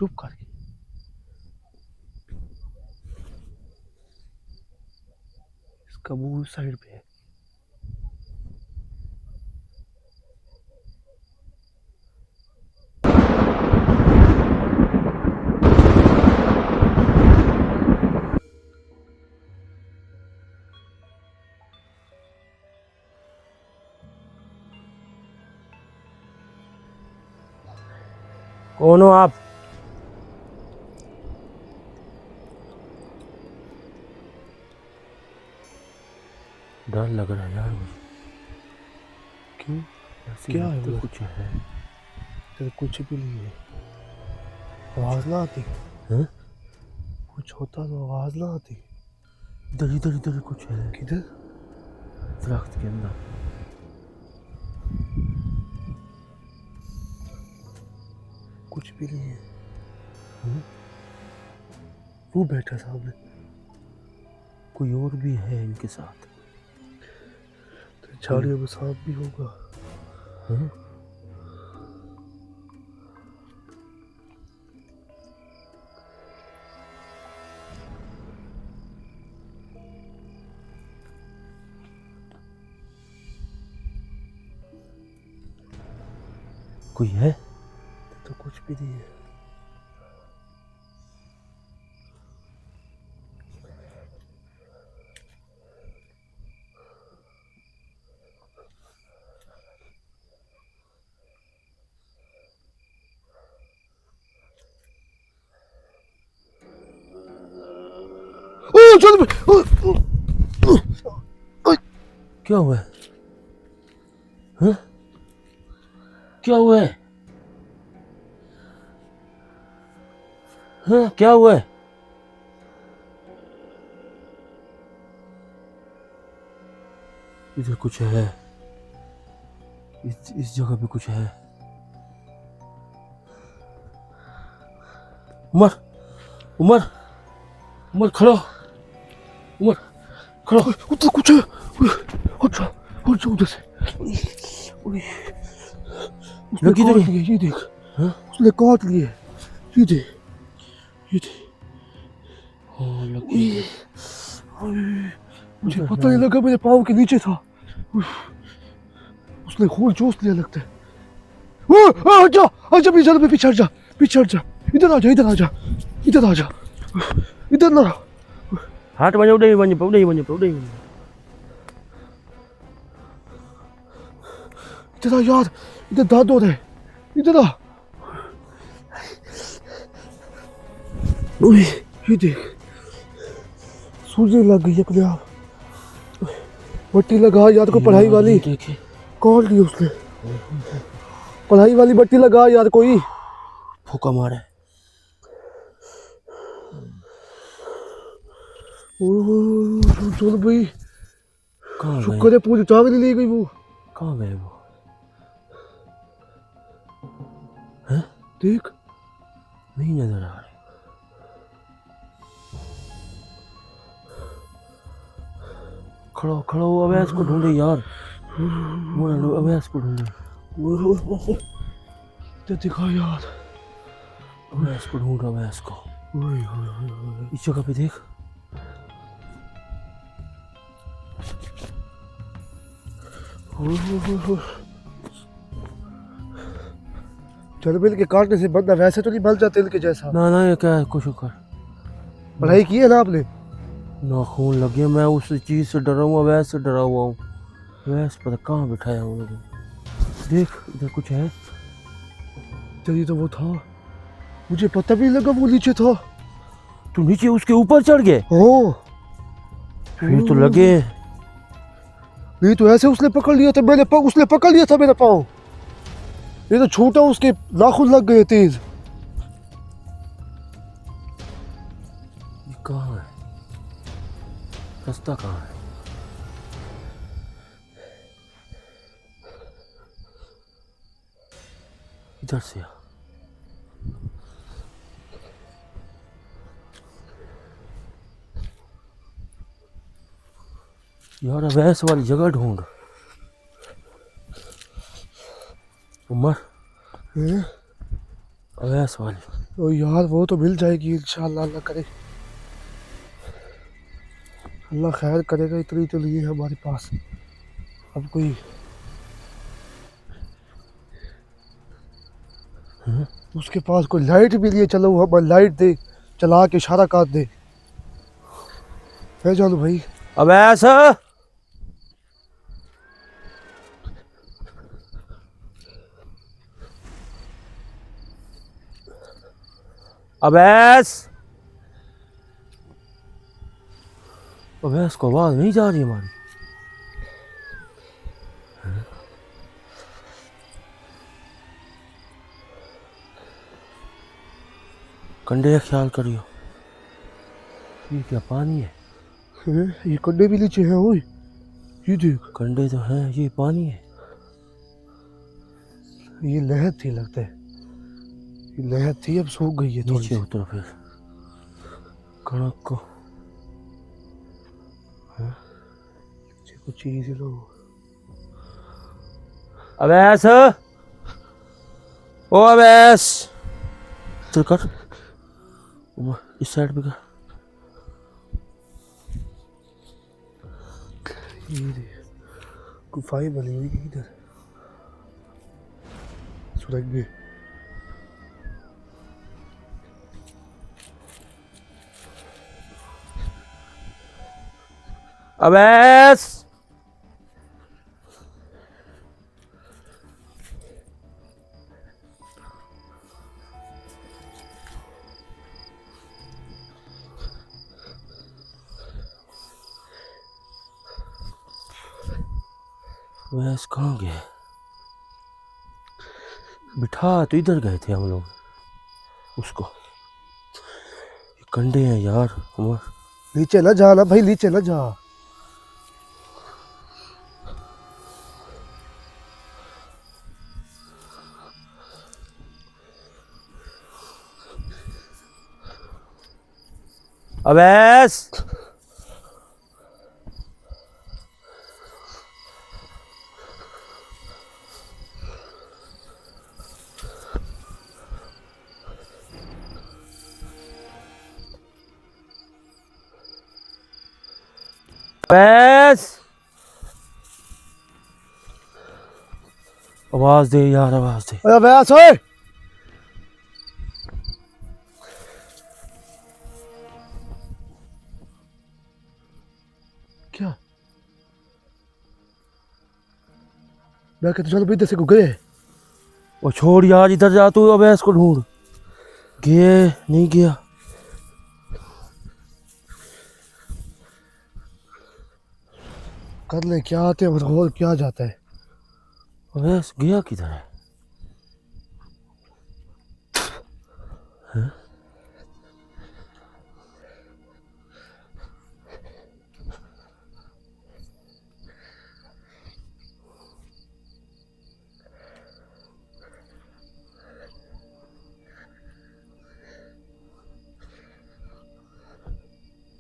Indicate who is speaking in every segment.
Speaker 1: चुप कर। इसका मुंह साइड पे है। कौन हो आप? डर लग रहा है यार मुझे।
Speaker 2: क्यों?
Speaker 1: ऐसे
Speaker 2: क्या है
Speaker 1: लगता
Speaker 2: उधर?
Speaker 1: कुछ है।
Speaker 2: तेरे कुछ भी नहीं है। आवाज ना आती?
Speaker 1: हैं?
Speaker 2: कुछ होता तो आवाज ना आती?
Speaker 1: इधर इधर इधर कुछ है।
Speaker 2: किधर?
Speaker 1: दरख्त के अंदर।
Speaker 2: कुछ भी नहीं है।
Speaker 1: हैं?
Speaker 2: वो बैठा सामने।
Speaker 1: कोई और भी है इनके साथ।
Speaker 2: तो झाड़ियों में सांप भी होगा।
Speaker 1: हैं? कोई है?
Speaker 2: तो कुछ भी नहीं है। ओ चल
Speaker 1: क्या हुआ है? हैं? क्या हुआ है? हैं? क्या हुआ है? इधर कुछ है। इस जगह पे कुछ है। उमर, उमर, उमर खड़ो। उमर खड़ो।
Speaker 2: उधर कुछ है। अच्छा अच्छा उधर से। उसने
Speaker 1: लगी तो
Speaker 2: काट
Speaker 1: नहीं?
Speaker 2: लिए, ये देख।
Speaker 1: हाँ?
Speaker 2: उसने काट लिए। ये देख, ये देख।
Speaker 1: हाँ लगी।
Speaker 2: मुझे पता नहीं लगा, मेरे पाँव के नीचे था। उसने खून चूस लिया लगता है। आजा आजा, पीछे हट जा, पीछे हट जा। इधर आ जा, इधर आ जा, इधर आ जा, इधर ना।
Speaker 1: हाथ बने उड़े बने उड़े बने उड़े।
Speaker 2: इधर आ यार, इधर दांत है, इधर आ। ओए ये देख, सूजन लग गई अपने आप। बट्टी लगा यार को, पढ़ाई वाली।
Speaker 1: देखे
Speaker 2: कौन ली उसने? पढ़ाई वाली बट्टी लगा यार कोई।
Speaker 1: फूका मारा है।
Speaker 2: चल भाई,
Speaker 1: कहाँ गए?
Speaker 2: शुक्र है पूरी चावल ले गई वो।
Speaker 1: कहाँ गए वो? हैं?
Speaker 2: देख,
Speaker 1: नहीं नजर आ रहे। खड़ो खड़ो, अवैस को ढूंढे यार। अवैस को ढूंढे।
Speaker 2: इधर दिखा यार।
Speaker 1: अवैस को ढूंढ, अवैस को। इस जगह पे देख।
Speaker 2: चलबिल के काटने से बंदा वैसे तो नहीं बल जाता इनके जैसा।
Speaker 1: ना ना, ये क्या है? कुछ कर।
Speaker 2: पढ़ाई की है ना आपने?
Speaker 1: नाखून लगे। मैं उस चीज से डरा हुआ, अवैस से डरा हुआ हूँ। अवैस पता कहाँ बिठाया हूँ लोगों। देख इधर कुछ है।
Speaker 2: चलिए तो वो था, मुझे पता भी नहीं लगा वो नीचे था।
Speaker 1: तू नीचे उसके ऊपर चढ़ गए?
Speaker 2: हाँ
Speaker 1: फिर तो लगे।
Speaker 2: नहीं तो ऐसे उसने पकड़ लिया था मैंने, उसने पकड़ लिया था मेरा पाँव। ये तो छोटा, उसके नाखून लग गए तेज।
Speaker 1: ये कहाँ है? रास्ता कहाँ है? इधर से आ। यार अवैस वाली जगह ढूंढ। उमर, अवैस वाली।
Speaker 2: ओ यार वो तो मिल जाएगी इंशाल्लाह, अल्लाह करे, अल्लाह खैर करेगा। इतनी तो नहीं है हमारे पास। अब कोई उसके पास कोई लाइट भी नहीं है, चलो वो हमारी लाइट दे, चला के इशारा कर दे। फैजान भाई
Speaker 1: अब ऐसा अवैस अवैस को आवाज नहीं जा रही हमारी। कंडे का ख्याल करियो। ये क्या पानी है?
Speaker 2: ये कंडे भी नीचे हैं। ओए ये देख,
Speaker 1: कंडे तो हैं, ये पानी है।
Speaker 2: ये लहर थी लगता है, ये लहर थी, अब सूख गई है थोड़ी
Speaker 1: नीचे
Speaker 2: सी।
Speaker 1: उतरो फिर कणक को।
Speaker 2: नीचे कुछ चीज लो।
Speaker 1: अवैस ओ अवैस चल कर इस साइड पे कर।
Speaker 2: ये देख, गुफाएं बनी हुई है इधर सुरंग में।
Speaker 1: अवैस अवैस कहाँ गए? बिठा तो इधर गए थे हम लोग उसको। ये कंडे हैं यार उमर।
Speaker 2: नीचे ना जा ना भाई, नीचे ना जा।
Speaker 1: अवैस अवैस आवाज दे यार, आवाज दे।
Speaker 2: अरे व्यास ओए, क्या? मैं कहता चलो इधर से को गए।
Speaker 1: वो छोड़ यार, इधर जा तू, अवैस को ढूंढ। गए नहीं गया।
Speaker 2: कर ले क्या आते हैं और क्या जाता है।
Speaker 1: अवैस गया किधर है?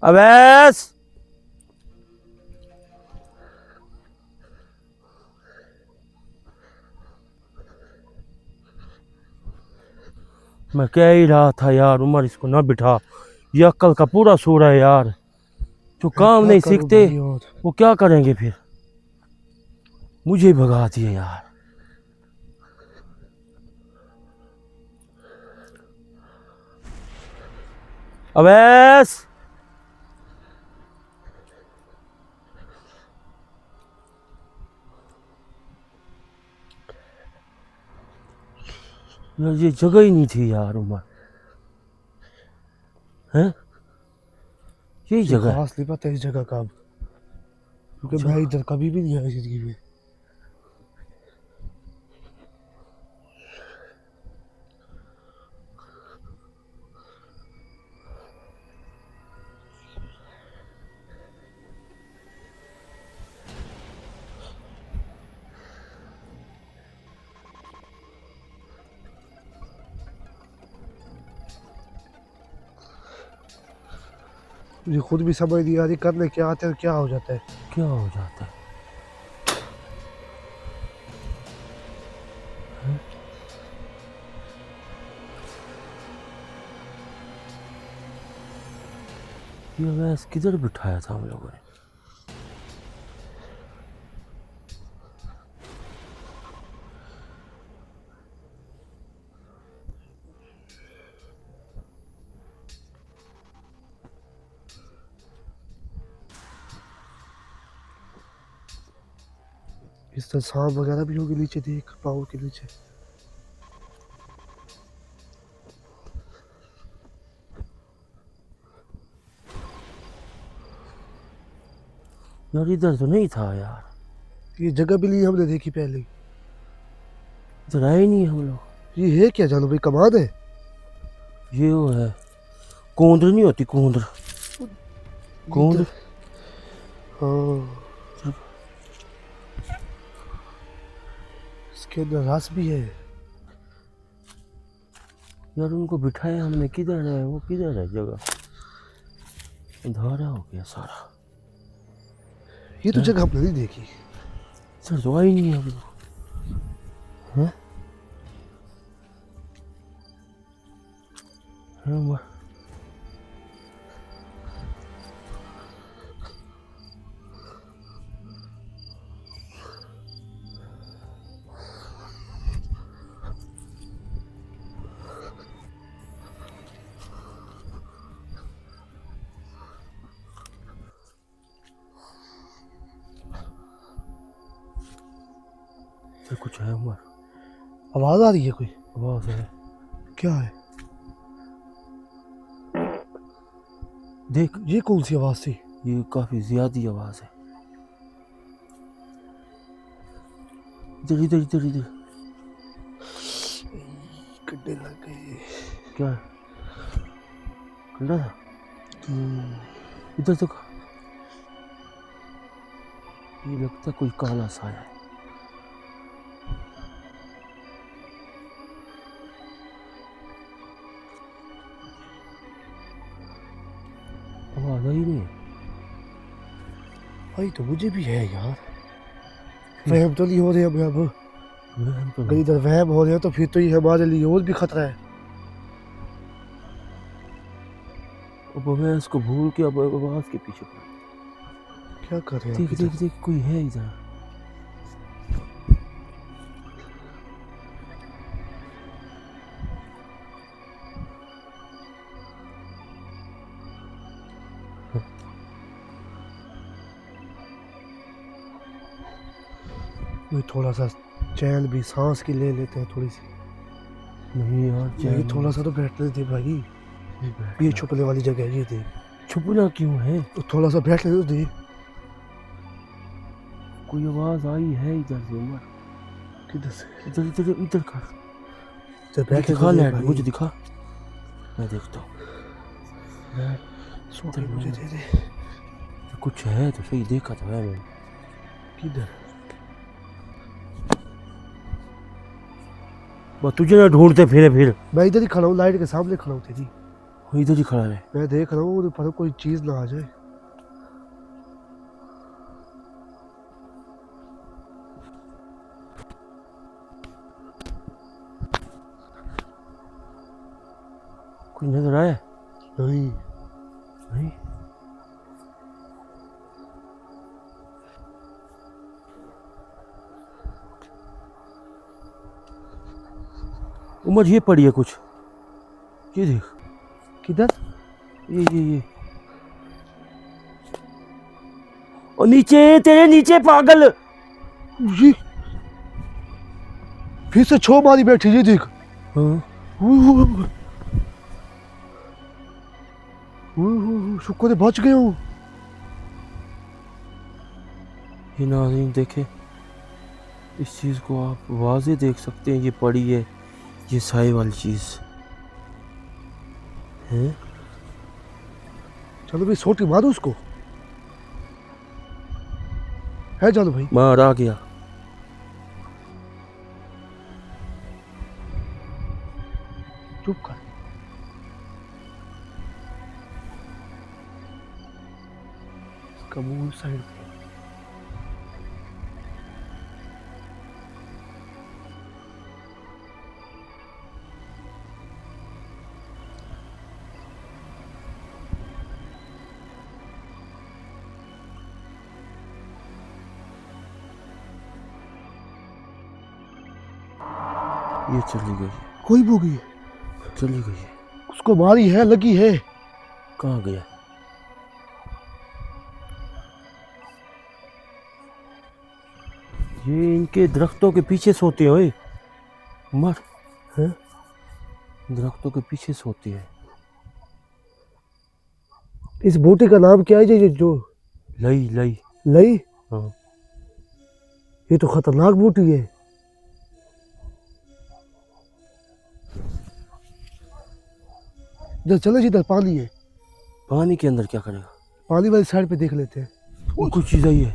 Speaker 1: अवैस मैं कह ही रहा था यार उमर, इसको ना बिठा। ये अक्ल का पूरा सूर है यार। जो काम
Speaker 2: क्या
Speaker 1: नहीं
Speaker 2: करूं
Speaker 1: सीखते
Speaker 2: भाई और?
Speaker 1: वो क्या करेंगे फिर? मुझे भगा दिए यार। अवैस यार ये जगह ही नहीं थी यार उमर। हैं यही
Speaker 2: मुझे
Speaker 1: जगह है।
Speaker 2: खास नहीं पता इस जगह का अब, क्योंकि
Speaker 1: अच्छा।
Speaker 2: मैं इधर कभी भी नहीं आया जिंदगी में। मुझे खुद भी समझ नहीं आ रही करने क्या आते हैं और क्या हो जाता है।
Speaker 1: क्या हो जाता है? ये भैंस किधर बिठाया था हम लोगों ने?
Speaker 2: इस तरह सांप वगैरह भी होगी नीचे, देख पाँव के नीचे।
Speaker 1: यार इधर तो नहीं था यार,
Speaker 2: ये जगह भी नहीं हमने देखी पहले।
Speaker 1: इधर आए नहीं हम लोग।
Speaker 2: ये है क्या जानू भाई, कमाद है?
Speaker 1: ये वो है, कोंदर नहीं होती, कोंदर कोंदर।
Speaker 2: हाँ, इसके अंदर रस भी है।
Speaker 1: यार उनको बिठाया हमने, किधर है वो, किधर है जगह? अंधारा हो गया सारा।
Speaker 2: ये तो जगह हमने नहीं देखी।
Speaker 1: सर तो आई नहीं है हम लोग। हाँ हाँ, कुछ है उमर।
Speaker 2: आवाज आ रही है, कोई
Speaker 1: आवाज है।
Speaker 2: क्या है?
Speaker 1: देख,
Speaker 2: ये कौन सी आवाज थी?
Speaker 1: ये काफी ज्यादा आवाज है। इधर इधर इधर इधर।
Speaker 2: गड्ढे लग गए।
Speaker 1: क्या है? कंडा था। इधर तो ये लगता है कोई काला साया है। आवाज आई नहीं है।
Speaker 2: भाई तो मुझे भी है यार, वहम तो नहीं हो रहे अब
Speaker 1: वहम तो
Speaker 2: अगर
Speaker 1: नहीं।
Speaker 2: इधर वहम हो रहे हो तो फिर तो ये हमारे लिए और भी खतरा है।
Speaker 1: अब मैं इसको भूल के अब आवाज के पीछे पड़ा।
Speaker 2: क्या कर रहे हैं
Speaker 1: देख
Speaker 2: आप
Speaker 1: देख
Speaker 2: इधर?
Speaker 1: देख, कोई है इधर।
Speaker 2: वही थोड़ा सा चैन भी, सांस की ले लेते हैं थोड़ी सी।
Speaker 1: नहीं यार,
Speaker 2: ये
Speaker 1: चैन
Speaker 2: थोड़ा सा तो बैठने दे भाई।
Speaker 1: नहीं बैठना।
Speaker 2: ये छुपने वाली जगह है, ये देख।
Speaker 1: छुपना क्यों है?
Speaker 2: तो थोड़ा सा बैठने तो दे।
Speaker 1: कोई आवाज आई है इधर से उमर।
Speaker 2: किधर से?
Speaker 1: इधर इधर इधर कर।
Speaker 2: जब बैठने
Speaker 1: दिखा
Speaker 2: तो दे
Speaker 1: लाइट,
Speaker 2: भाई।
Speaker 1: मुझे दिखा, मैं देखता हूँ।
Speaker 2: सो के मुझे दे दे।
Speaker 1: कुछ है तो सही, देखा था मैंने।
Speaker 2: किधर?
Speaker 1: बस तुझे ना ढूंढते फिर
Speaker 2: मैं इधर ही खड़ा हूँ, लाइट के सामने खड़ा हूँ तेरी।
Speaker 1: वो इधर ही खड़ा है।
Speaker 2: मैं देख रहा हूँ, पर कोई चीज ना आ जाए।
Speaker 1: कुछ नजर आया?
Speaker 2: नहीं।
Speaker 1: नहीं। उमर ये पड़ी है कुछ, ये देख।
Speaker 2: किधर?
Speaker 1: ये और नीचे, तेरे नीचे पागल।
Speaker 2: ये फिर से छो मारी बैठी, ये देख।
Speaker 1: हाँ
Speaker 2: शुक्र है बच गया हूँ।
Speaker 1: ये नाज़रीन देखे, इस चीज को आप वाज़े देख सकते हैं। ये पड़ी है, ये साई वाली चीज है।
Speaker 2: चलो भाई, सोटी मारो उसको। है चलो भाई।
Speaker 1: मार आ गया।
Speaker 2: चुप कर। इसका मुंह साइड पे।
Speaker 1: ये चली गई,
Speaker 2: कोई बोगी
Speaker 1: चली गई।
Speaker 2: उसको मारी है, लगी है।
Speaker 1: कहाँ गया? ये इनके दरख्तों के पीछे सोते हैं। ओए मर
Speaker 2: हैं?
Speaker 1: दरख्तों के पीछे सोती है।
Speaker 2: इस बूटे का नाम क्या है जो
Speaker 1: लई लई।
Speaker 2: लई?
Speaker 1: हाँ
Speaker 2: ये तो खतरनाक बूटी है। इधर चले जिधर पानी है।
Speaker 1: पानी के अंदर क्या करेगा?
Speaker 2: पानी वाली साइड पे देख लेते हैं।
Speaker 1: कुछ चीज आई है।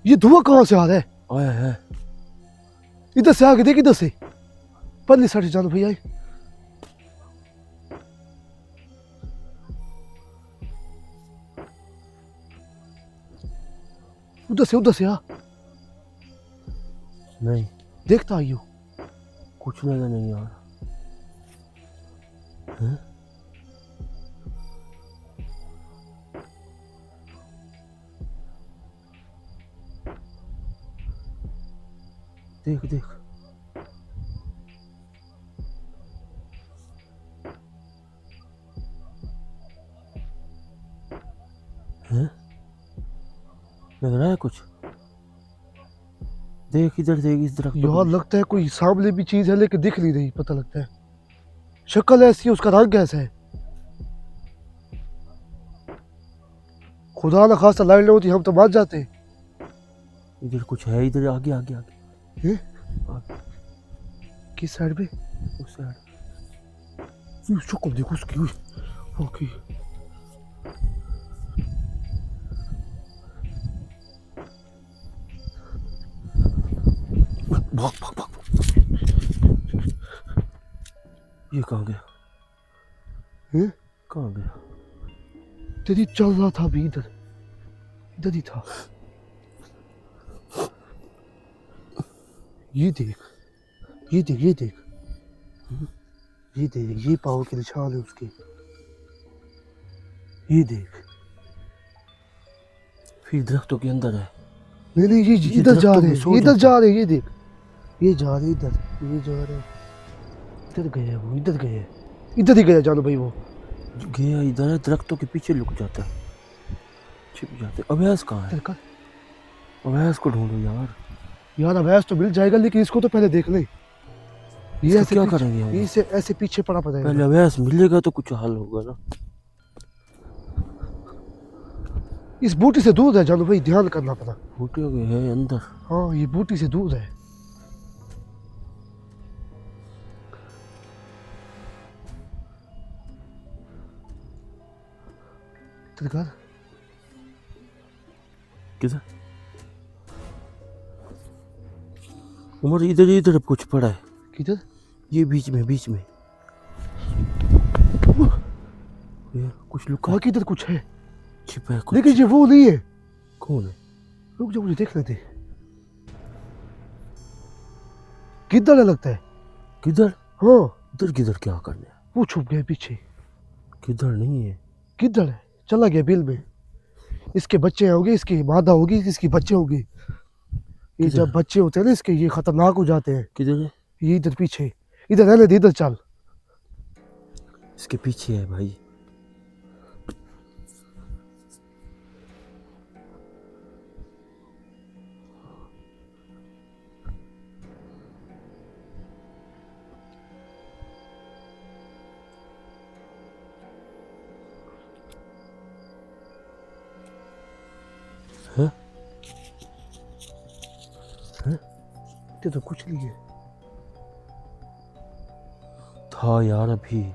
Speaker 2: ये धुआं कहाँ से आ रहा है?
Speaker 1: आया है।
Speaker 2: इधर से आगे देख, इधर से पल्ली साइड से जानो भैया। उधर से आ।
Speaker 1: नहीं
Speaker 2: देखता आइयो।
Speaker 1: कुछ नजर नहीं आ रहा। हैं? देख देख। हैं? लग रहा है कुछ। देख इधर, देख इस दरख्त
Speaker 2: यार लगता है कोई सामने भी चीज है लेकिन दिख नहीं रही। पता लगता है शक्ल ऐसी है, उसका रंग कैसा है। खुदा ना खासा लाइट होती हम तो मार जाते।
Speaker 1: इधर कुछ है। इधर आगे आगे आगे।
Speaker 2: हैं?
Speaker 1: आगे
Speaker 2: किस साइड पे?
Speaker 1: उस साइड।
Speaker 2: शक्ल देखो उसकी। ओके
Speaker 1: भाग भाग भाग। ये कहाँ गया?
Speaker 2: हैं?
Speaker 1: कहाँ गया?
Speaker 2: तेरी चल रहा था अभी। इधर इधर ही था। ये देख, ये देख, ये देख, ये देख, ये पाँव के निशान है उसके। ये देख।
Speaker 1: फिर दरख्तों के अंदर है।
Speaker 2: नहीं नहीं, ये
Speaker 1: ये
Speaker 2: इधर जा
Speaker 1: दरख्तों
Speaker 2: रहे
Speaker 1: में
Speaker 2: हैं,
Speaker 1: सो
Speaker 2: इधर
Speaker 1: जाता
Speaker 2: जा रहे हैं। ये देख, ये जा रहे हैं इधर, ये जा रहे हैं। इधर गए वो, इधर गए, इधर ही गया जानो भाई वो।
Speaker 1: गया इधर है, दरख्तों के पीछे लुक जाता है, छिप जाते। अभ्यास कहाँ है?
Speaker 2: इधर कर।
Speaker 1: अभ्यास को ढूंढो यार।
Speaker 2: यार अभ्यास तो मिल जाएगा लेकिन इसको तो पहले देख ले। ये
Speaker 1: इसका
Speaker 2: ऐसे
Speaker 1: क्या
Speaker 2: पीछे-
Speaker 1: करेंगे हम?
Speaker 2: ये ऐसे ऐसे पीछे पड़ा पड़ा
Speaker 1: पहले
Speaker 2: है।
Speaker 1: अभ्यास मिलेगा तो कुछ हल होगा ना।
Speaker 2: इस बूटी से दूर है जानो भाई, ध्यान करना पड़ा।
Speaker 1: बूटे के है अंदर।
Speaker 2: हाँ ये बूटी से दूर है। इधर कर।
Speaker 1: किधर? उमर इधर इधर कुछ पड़ा है।
Speaker 2: किधर?
Speaker 1: ये बीच में, बीच में ये कुछ लुका
Speaker 2: वहाँ किधर कुछ है
Speaker 1: छिपा है कुछ।
Speaker 2: लेकिन ये वो नहीं है।
Speaker 1: कौन है?
Speaker 2: रुक जा, मुझे देख लेते। किधर है लगता है?
Speaker 1: किधर?
Speaker 2: हाँ
Speaker 1: इधर किधर क्या करने?
Speaker 2: वो छुप गया पीछे।
Speaker 1: किधर नहीं है।
Speaker 2: किधर है? चला गया बिल में। इसके बच्चे होंगे, इसकी मादा होगी, इसकी बच्चे होंगे। ये
Speaker 1: किधर?
Speaker 2: जब बच्चे होते हैं ना इसके, ये खतरनाक हो जाते हैं।
Speaker 1: किधर है?
Speaker 2: ये इधर पीछे। इधर रहने दे, इधर चल।
Speaker 1: इसके पीछे है भाई। हैं? हैं?
Speaker 2: इधर तो कुछ नहीं है।
Speaker 1: था यार, अभी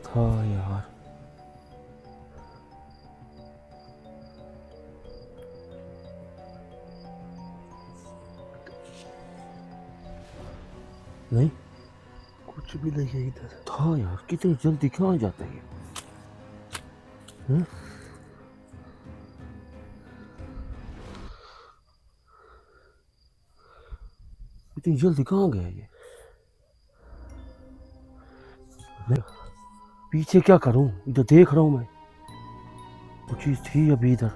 Speaker 1: था यार। नहीं
Speaker 2: कुछ भी नहीं है इधर।
Speaker 1: था यार, कितनी जल्दी कहाँ जाता है ये? हैं? इतनी जल्दी कहाँ गया ये? नहीं, पीछे क्या करूं? इधर देख रहा हूं मैं। कुछ चीज थी अभी इधर।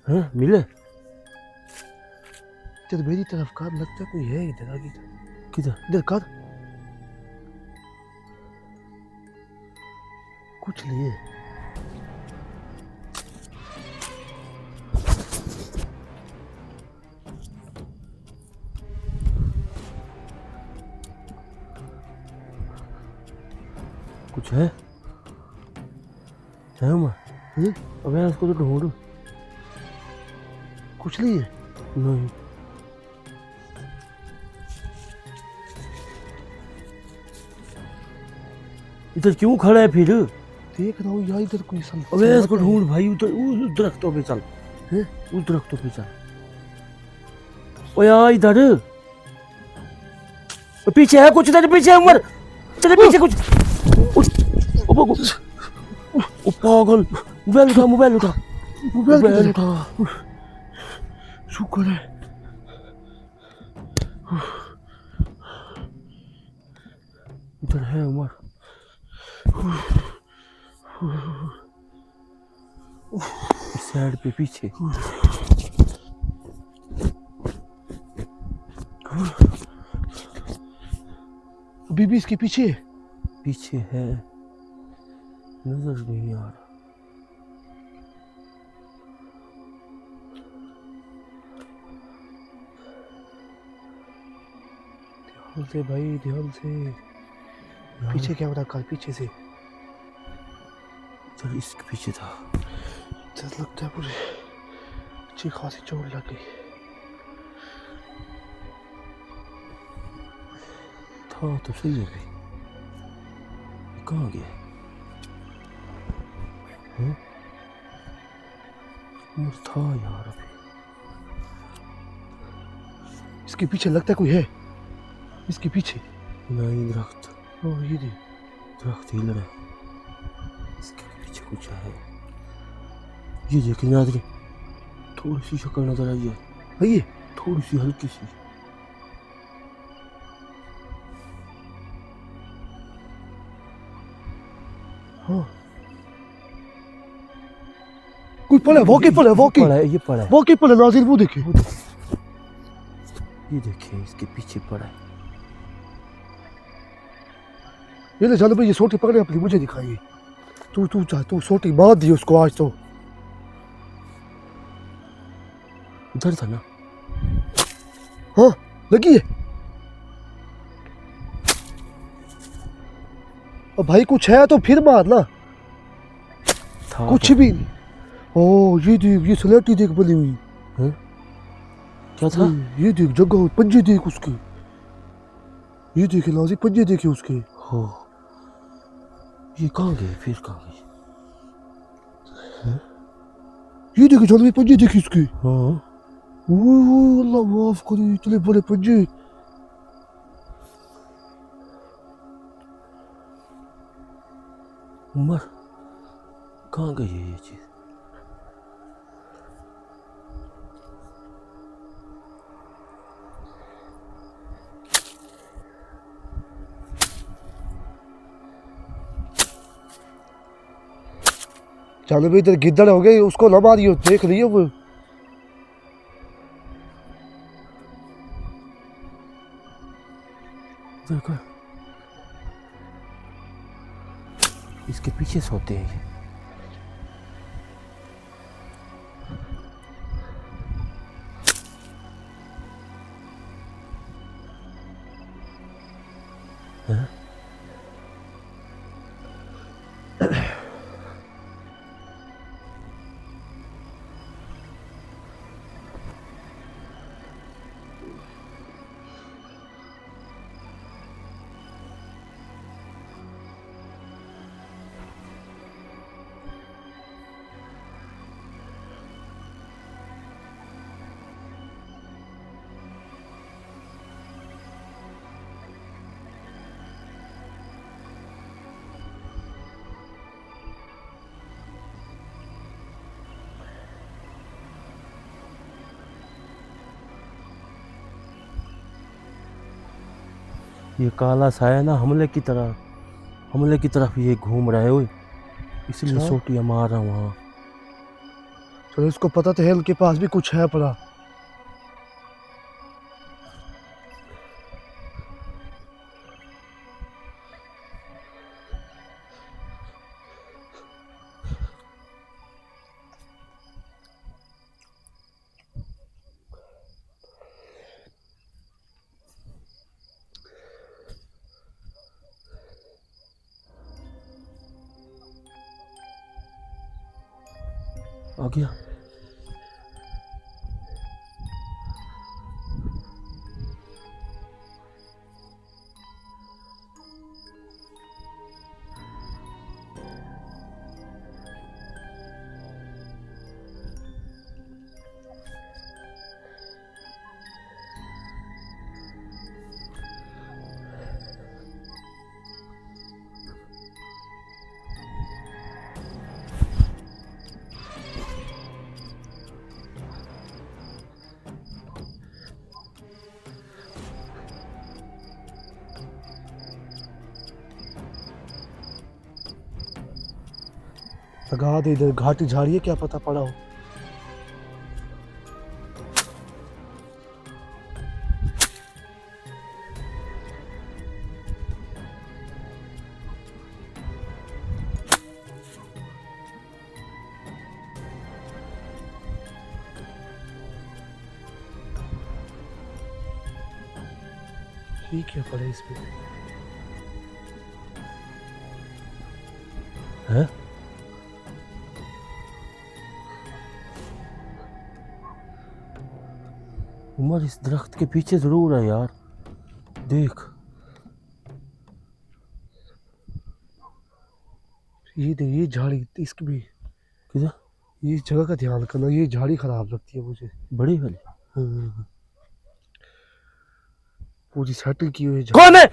Speaker 1: हैं? मिले?
Speaker 2: तेरे मेरी तरफ कर, लगता है कोई है इधर आगे।
Speaker 1: किधर?
Speaker 2: इधर कर, कुछ नहीं है।
Speaker 1: कुछ है उमर? अबे उसको तो ढूंढ।
Speaker 2: कुछ नहीं है।
Speaker 1: नहीं, इधर क्यों खड़ा है फिर?
Speaker 2: देख रहा हूँ यार, इधर कोई सल।
Speaker 1: अबे इसको ढूंढ भाई, उधर उस दरख्तों पे चल। उस दरख्तों पे चल। ओ यार इधर पीछे है कुछ, तेरे पीछे है उमर, तेरे पीछे कुछ। ओ पागल, मोबाइल उठा, मोबाइल उठा, मोबाइल उठा।
Speaker 2: शुक्र है।
Speaker 1: इधर है उमर। इस साइड पे पीछे।
Speaker 2: अभी भी इसके पीछे
Speaker 1: पीछे है, नजर नहीं आ रहा।
Speaker 2: ध्यान से भाई, ध्यान से। पीछे कैमरा कर, पीछे से।
Speaker 1: चल इसके पीछे था।
Speaker 2: चल लगता है पूरी अच्छी खासी चोट लग गई।
Speaker 1: था तो सही है भाई, कहाँ गया? उमर था यार अभी।
Speaker 2: इसके पीछे लगता है कोई है, इसके पीछे।
Speaker 1: नहीं, दरख्त।
Speaker 2: ओ ये देख,
Speaker 1: दरख्त हिल रहा है, इसके पीछे कुछ है। ये देखिए नादरी, थोड़ी सी शक्ल नजर आई है।
Speaker 2: ये
Speaker 1: थोड़ी सी, हल्की सी।
Speaker 2: हाँ कोई पड़ा है, वॉकी पड़ा है, वॉकी
Speaker 1: पड़ा है, ये पड़ा है।
Speaker 2: वॉकी पड़ा है नाज़िर, वो देखिए।
Speaker 1: ये देखिए इसके पीछे पड़ा है।
Speaker 2: ये ले जाने भाई, ये सोटी पकड़े अपनी, मुझे दिखाइए। तू सोटी मार दी उसको आज तो।
Speaker 1: उधर था ना?
Speaker 2: हाँ लगी है। अब भाई कुछ है तो फिर मार ना।
Speaker 1: था
Speaker 2: कुछ भी नहीं। ओ ये देख, ये स्लेटी देख बनी हुई।
Speaker 1: है? क्या था?
Speaker 2: ये देख जगह, पंजे देख उसके। ये देखे नाज़िर, पंजे देखे उसके।
Speaker 1: हो, ये कहाँ गए फिर, कहाँ गए?
Speaker 2: ये देखे जानवी, पंजे देखे उसके।
Speaker 1: हाँ,
Speaker 2: ओह अल्लाह माफ करे, इतने बड़े पंजे।
Speaker 1: उमर कहाँ गई है ये चीज?
Speaker 2: चलो भाई, इधर गिद्दड़ हो गए, उसको ना मारियो, देख रही है वो।
Speaker 1: देखो, इसके पीछे सोते हैं ये। हाँ? ये काला साया ना हमले की तरफ ये घूम रहा है ओए, इसलिए
Speaker 2: अच्छा।
Speaker 1: सोटियां मार रहा हूँ। वहाँ
Speaker 2: चलो इसको पता तो है उनके पास भी कुछ है पड़ा।
Speaker 1: आ गया।
Speaker 2: लगा दे इधर, घाटी झाड़ी है, क्या पता पड़ा हो। ये क्या पड़ा इसमें?
Speaker 1: है उमर, इस दरख्त के पीछे जरूर है यार, देख।
Speaker 2: ये झाड़ी इसकी भी,
Speaker 1: किधर?
Speaker 2: ये जगह का ध्यान करना, ये झाड़ी खराब लगती है मुझे।
Speaker 1: बड़ी वाली
Speaker 2: पूरी सेटल की हुई
Speaker 1: कौन है?